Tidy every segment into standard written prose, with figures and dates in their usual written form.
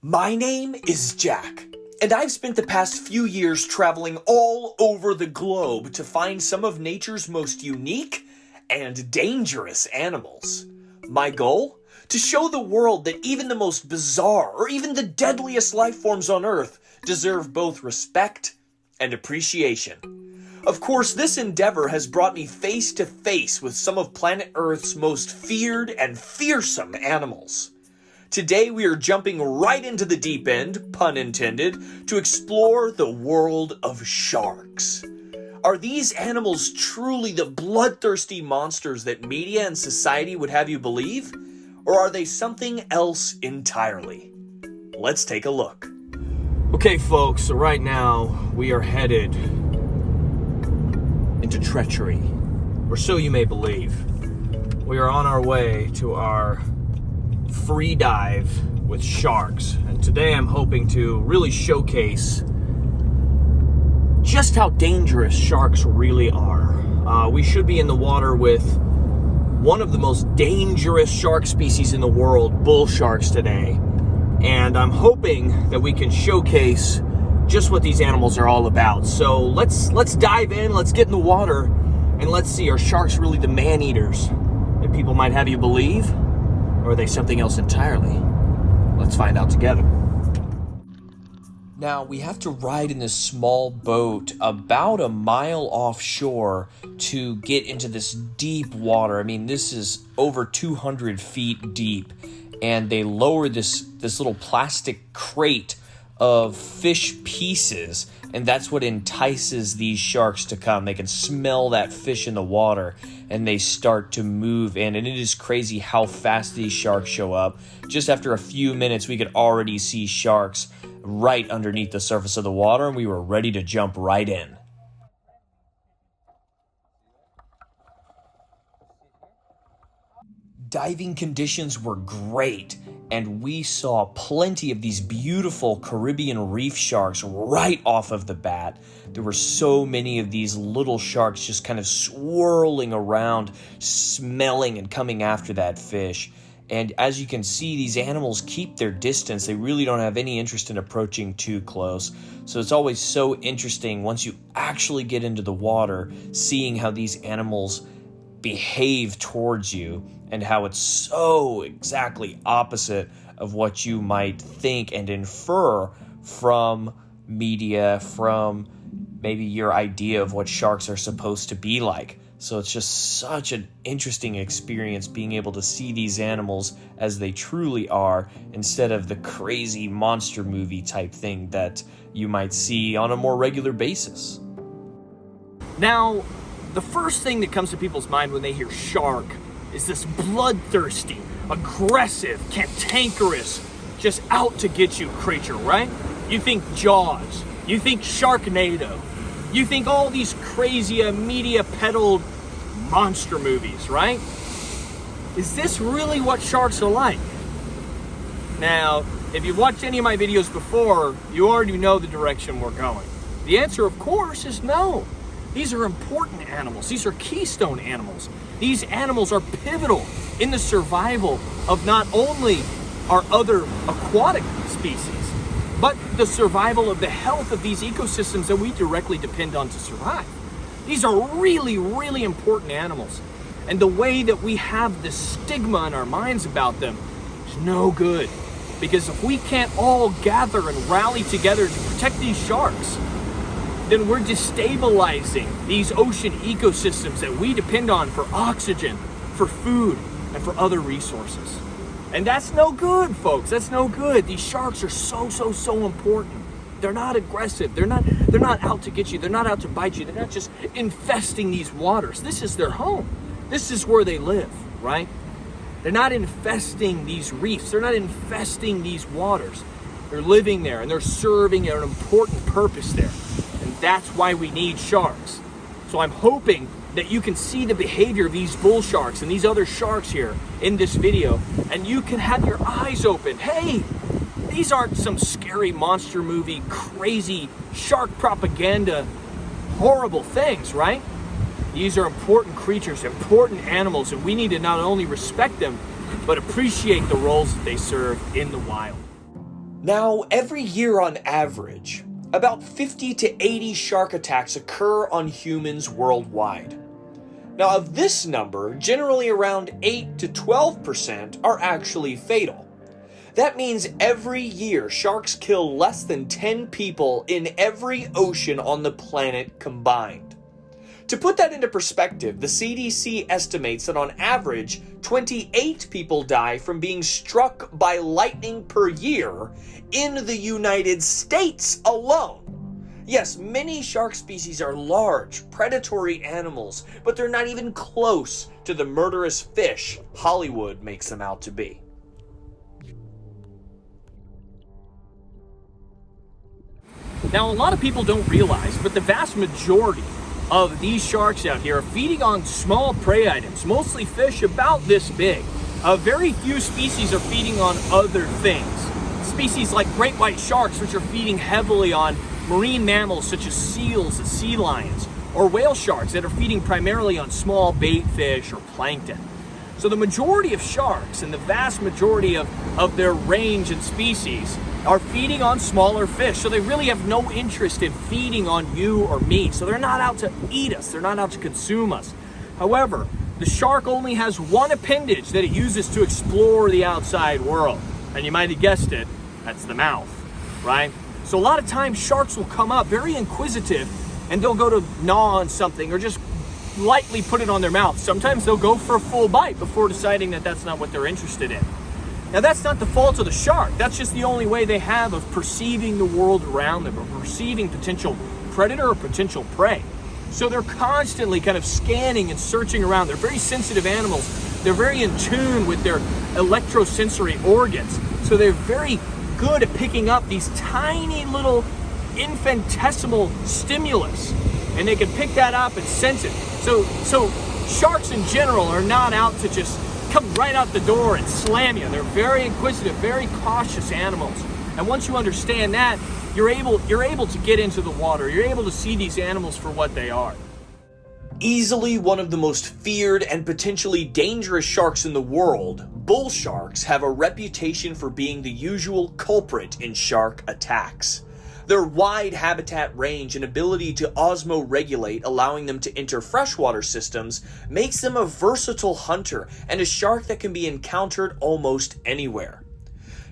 My name is Jack, and I've spent the past few years traveling all over the globe to find some of nature's most unique and dangerous animals. My goal? To show the world that even the most bizarre or even the deadliest life forms on Earth deserve both respect and appreciation. Of course, this endeavor has brought me face to face with some of planet Earth's most feared and fearsome animals. Today we are jumping right into the deep end, pun intended, to explore the world of sharks. Are these animals truly the bloodthirsty monsters that media and society would have you believe? Or are they something else entirely? Let's take a look. Okay folks, so right now we are headed into treachery, or so you may believe. We are on our way to our free dive with sharks, and today I'm hoping to really showcase just how dangerous sharks really are. We should be in the water with one of the most dangerous shark species in the world, bull sharks, today, and I'm hoping that we can showcase just what these animals are all about. So let's dive in, let's get in the water, and let's see, are sharks really the man-eaters that people might have you believe? Or are they something else entirely? Let's find out together. Now, we have to ride in this small boat about a mile offshore to get into this deep water. I mean, this is over 200 feet deep, and they lower this little plastic crate of fish pieces, and that's what entices these sharks to come. They can smell that fish in the water, and they start to move in, and it is crazy how fast these sharks show up. Just after a few minutes, we could already see sharks right underneath the surface of the water, and we were ready to jump right in. Diving conditions were great, and we saw plenty of these beautiful Caribbean reef sharks right off of the bat. There were so many of these little sharks just kind of swirling around, smelling and coming after that fish. And as you can see, these animals keep their distance. They really don't have any interest in approaching too close. So it's always so interesting once you actually get into the water, seeing how these animals behave towards you and how it's so exactly opposite of what you might think and infer from media, from maybe your idea of what sharks are supposed to be like. So it's just such an interesting experience being able to see these animals as they truly are, instead of the crazy monster movie type thing that you might see on a more regular basis. Now, the first thing that comes to people's mind when they hear shark is this bloodthirsty, aggressive, cantankerous, just out to get you creature, right? You think Jaws, you think Sharknado, you think all these crazy media peddled monster movies, right? Is this really what sharks are like? Now, if you've watched any of my videos before, you already know the direction we're going. The answer, of course, is no. These are important animals. These are keystone animals. These animals are pivotal in the survival of not only our other aquatic species, but the survival of the health of these ecosystems that we directly depend on to survive. These are really, really important animals. And the way that we have this stigma in our minds about them is no good. Because if we can't all gather and rally together to protect these sharks, then we're destabilizing these ocean ecosystems that we depend on for oxygen, for food, and for other resources. And that's no good, folks. That's no good. These sharks are so important. They're not aggressive. They're not out to get you. They're not out to bite you. They're not just infesting these waters. This is their home. This is where they live, right? They're not infesting these reefs. They're not infesting these waters. They're living there, and they're serving an important purpose there. And that's why we need sharks. So I'm hoping that you can see the behavior of these bull sharks and these other sharks here in this video, and you can have your eyes open. Hey, these aren't some scary monster movie, crazy shark propaganda, horrible things, right? These are important creatures, important animals, and we need to not only respect them, but appreciate the roles that they serve in the wild. Now, every year on average, about 50 to 80 shark attacks occur on humans worldwide. Now, of this number, generally around 8 to 12% are actually fatal. That means every year sharks kill less than 10 people in every ocean on the planet combined. To put that into perspective, the CDC estimates that on average, 28 people die from being struck by lightning per year in the United States alone. Yes, many shark species are large, predatory animals, but they're not even close to the murderous fish Hollywood makes them out to be. Now, a lot of people don't realize, but the vast majority of these sharks out here are feeding on small prey items, mostly fish about this big. Very few species are feeding on other things. Species like great white sharks, which are feeding heavily on marine mammals such as seals and sea lions, or whale sharks that are feeding primarily on small bait fish or plankton. So the majority of sharks and the vast majority of their range and species are feeding on smaller fish. So they really have no interest in feeding on you or me. So they're not out to eat us. They're not out to consume us. However, the shark only has one appendage that it uses to explore the outside world. And you might have guessed it, that's the mouth, right? So a lot of times sharks will come up very inquisitive and they'll go to gnaw on something or just lightly put it on their mouth. Sometimes they'll go for a full bite before deciding that that's not what they're interested in. Now, that's not the fault of the shark. That's just the only way they have of perceiving the world around them, or perceiving potential predator or potential prey. So they're constantly kind of scanning and searching around. They're very sensitive animals. They're very in tune with their electrosensory organs. So they're very good at picking up these tiny little infinitesimal stimulus. And they can pick that up and sense it. So sharks in general are not out to just come right out the door and slam you. They're very inquisitive, very cautious animals. And once you understand that, you're able to get into the water. You're able to see these animals for what they are. Easily one of the most feared and potentially dangerous sharks in the world, bull sharks have a reputation for being the usual culprit in shark attacks. Their wide habitat range and ability to osmoregulate, allowing them to enter freshwater systems, makes them a versatile hunter and a shark that can be encountered almost anywhere.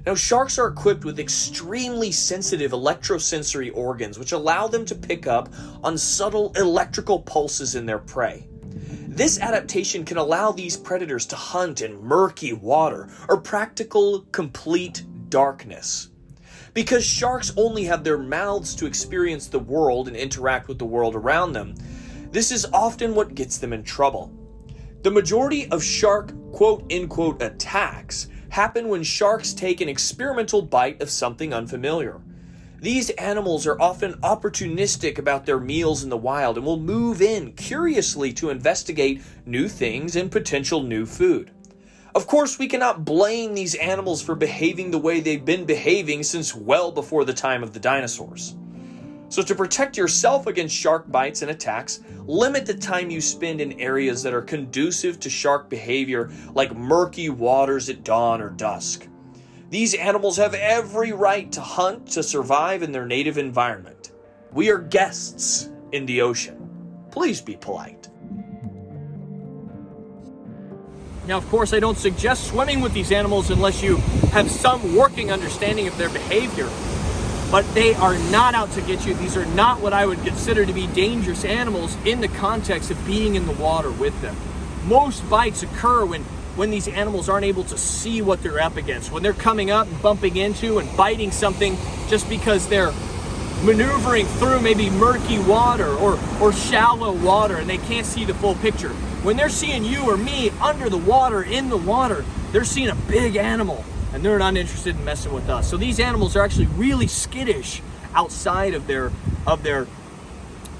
Now, sharks are equipped with extremely sensitive electrosensory organs, which allow them to pick up on subtle electrical pulses in their prey. This adaptation can allow these predators to hunt in murky water or practical complete darkness. Because sharks only have their mouths to experience the world and interact with the world around them, this is often what gets them in trouble. The majority of shark quote-unquote attacks happen when sharks take an experimental bite of something unfamiliar. These animals are often opportunistic about their meals in the wild and will move in curiously to investigate new things and potential new food. Of course, we cannot blame these animals for behaving the way they've been behaving since well before the time of the dinosaurs. So to protect yourself against shark bites and attacks, limit the time you spend in areas that are conducive to shark behavior, like murky waters at dawn or dusk. These animals have every right to hunt to survive in their native environment. We are guests in the ocean. Please be polite. Now, of course, I don't suggest swimming with these animals unless you have some working understanding of their behavior. But they are not out to get you. These are not what I would consider to be dangerous animals in the context of being in the water with them. Most bites occur when these animals aren't able to see what they're up against, when they're coming up and bumping into and biting something just because they're maneuvering through maybe murky water or shallow water and they can't see the full picture. When they're seeing you or me under the water, in the water, they're seeing a big animal and they're not interested in messing with us. So these animals are actually really skittish outside of their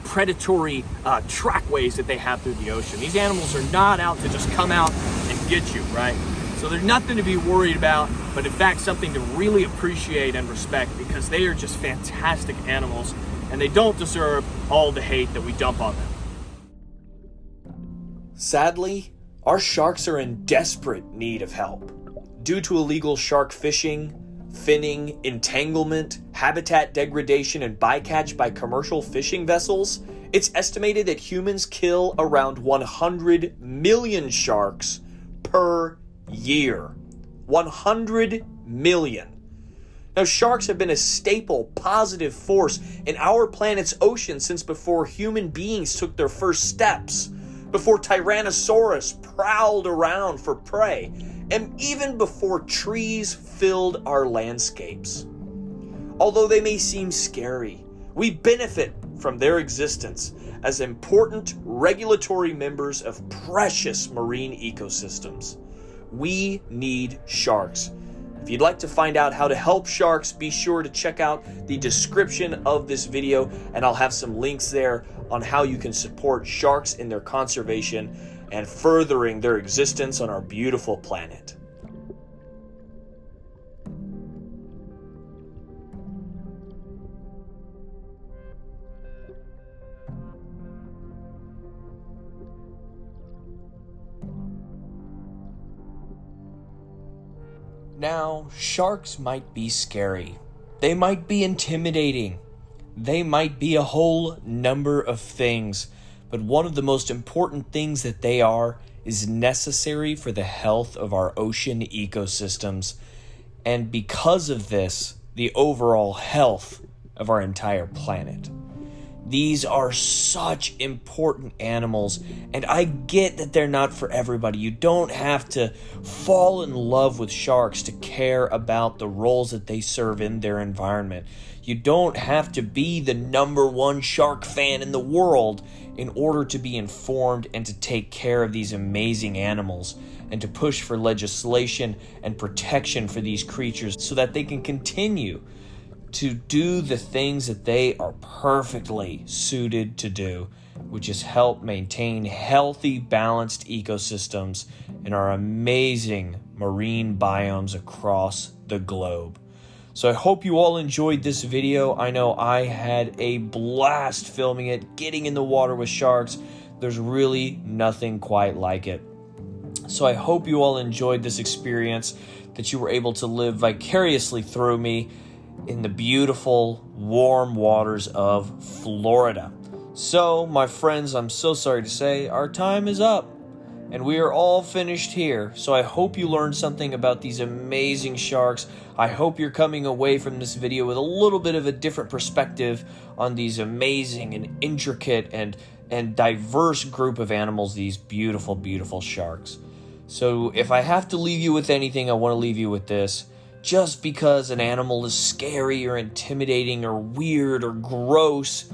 predatory trackways that they have through the ocean. These animals are not out to just come out and get you, right? So there's nothing to be worried about, but in fact something to really appreciate and respect, because they are just fantastic animals and they don't deserve all the hate that we dump on them. Sadly, our sharks are in desperate need of help. Due to illegal shark fishing, finning, entanglement, habitat degradation, and bycatch by commercial fishing vessels, it's estimated that humans kill around 100 million sharks per year. 100 million. Now, sharks have been a staple, positive force in our planet's ocean since before human beings took their first steps, before Tyrannosaurus prowled around for prey, and even before trees filled our landscapes. Although they may seem scary, we benefit from their existence as important regulatory members of precious marine ecosystems. We need sharks. If you'd like to find out how to help sharks, be sure to check out the description of this video, and I'll have some links there on how you can support sharks in their conservation and furthering their existence on our beautiful planet. Now, sharks might be scary. They might be intimidating. They might be a whole number of things. But one of the most important things that they are is necessary for the health of our ocean ecosystems. And because of this, the overall health of our entire planet. These are such important animals, and I get that they're not for everybody. You don't have to fall in love with sharks to care about the roles that they serve in their environment. You don't have to be the #1 shark fan in the world in order to be informed and to take care of these amazing animals and to push for legislation and protection for these creatures so that they can continue to do the things that they are perfectly suited to do, which is help maintain healthy, balanced ecosystems in our amazing marine biomes across the globe. So I hope you all enjoyed this video. I know I had a blast filming it, getting in the water with sharks. There's really nothing quite like it. So I hope you all enjoyed this experience, that you were able to live vicariously through me in the beautiful, warm waters of Florida. So, my friends, I'm so sorry to say, our time is up, and we are all finished here. So I hope you learned something about these amazing sharks. I hope you're coming away from this video with a little bit of a different perspective on these amazing and intricate and diverse group of animals, these beautiful, beautiful sharks. So if I have to leave you with anything, I want to leave you with this. Just because an animal is scary or intimidating or weird or gross,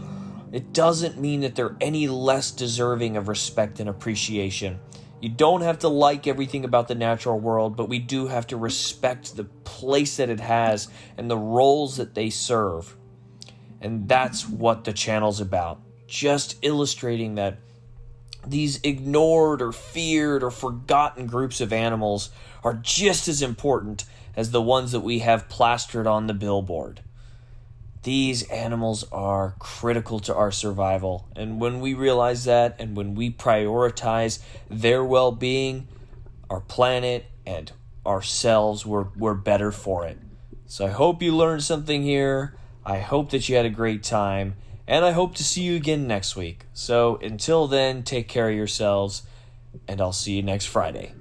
it doesn't mean that they're any less deserving of respect and appreciation. You don't have to like everything about the natural world, but we do have to respect the place that it has and the roles that they serve. And that's what the channel's about. Just illustrating that these ignored or feared or forgotten groups of animals are just as important as the ones that we have plastered on the billboard. These animals are critical to our survival, and when we realize that and when we prioritize their well-being, our planet and ourselves, we're better for it. So I hope you learned something here. I hope that you had a great time, and I hope to see you again next week. So until then, take care of yourselves, and I'll see you next Friday.